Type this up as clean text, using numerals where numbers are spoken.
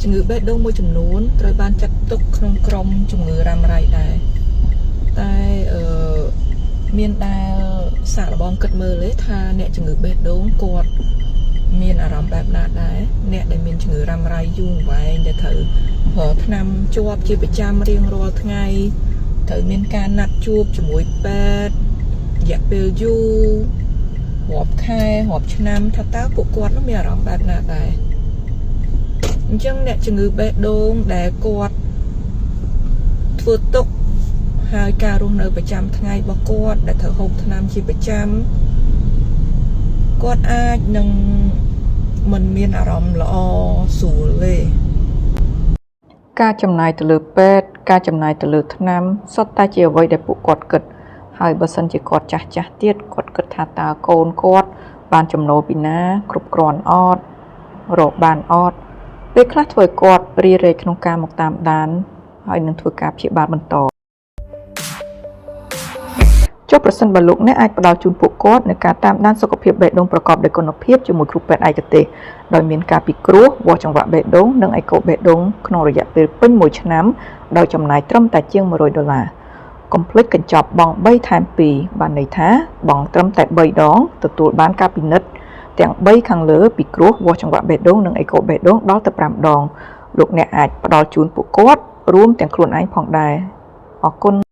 ជំងឺបេះដូងមួយចំនួនត្រូវបានចាត់ទុកក្នុងក្រុមជំងឺរ៉ាំរ៉ៃដែរតែមានដែលសាកល្បងគិតមើលទេថាអ្នកជំងឺបេះដូងគាត់មានអារម្មណ៍បែបណាដែរអ្នកដែលមានជំងឺរ៉ាំរ៉ៃយូរអង្វែងដែលត្រូវប្រើថ្នាំជាប់ជាប្រចាំរៀងរាល់ថ្ងៃត្រូវមានការណាត់ជួបជាមួយពេទ្យរយៈពេលយូររាប់ខែរាប់ឆ្នាំថាតើពួកគាត់នោះមានអារម្មណ៍បែបណាដែរអញ្ចឹងអ្នកជំងឺបេះដូងដែលគាត់ធ្វើទុកហើយការរស់នៅប្រចាំថ្ងៃរបស់គាត់ដែលត្រូវហូបថ្នាំជាប្រចាំគាត់អាចនឹងមិនមានអារម្មណ៍ល្អស្រួលទេការចំណាយទៅលើពេទ្យការចំណាយទៅលើថ្នាំសុទ្ធតែជាអ្វីដែលពួកគាត់គិតហើយបើសិនជាគាត់ចាស់ទៀតគាត់គិតថាតើកូនគាត់បានចំណូលពីណាគ្រប់គ្រាន់អត់រកបានអត់ពេលខ្លះធ្វើឲ្យគាត់រីរែកក្នុងការមកតាមដានហើយនឹងធ្វើការព្យាបាលបន្តចុះប្រសិនបើលោកអ្នកអាចផ្ដល់ជូនពួកគាត់នៅការតាមដានសុខភាពបេះដូងប្រកបដោយគុណភាពជាមួយគ្រូពេទ្យឯកទេសដោយមានការពិគ្រោះវាស់ចង្វាក់បេះដូងនិងអេកូបេះដូងក្នុងរយៈពេលពេញ1ឆ្នាំដោយចំណាយត្រឹមតែជាង$100កុំភ្លេចកញ្ចប់បង់3ថែម2បានន័យថាបង់ត្រឹមតែ3ដងទទួលបានការពិនិត្យទាំង3ខាងលើពិគ្រោះវាស់ចង្វាក់បេះដូងនិងអេកូបេះដូងដល់ទៅ5ដងលោកអ្នកអាចផ្ដល់ជូនពួកគាត់រួមទាំងខ្លួនឯងផងដែរអរគុណ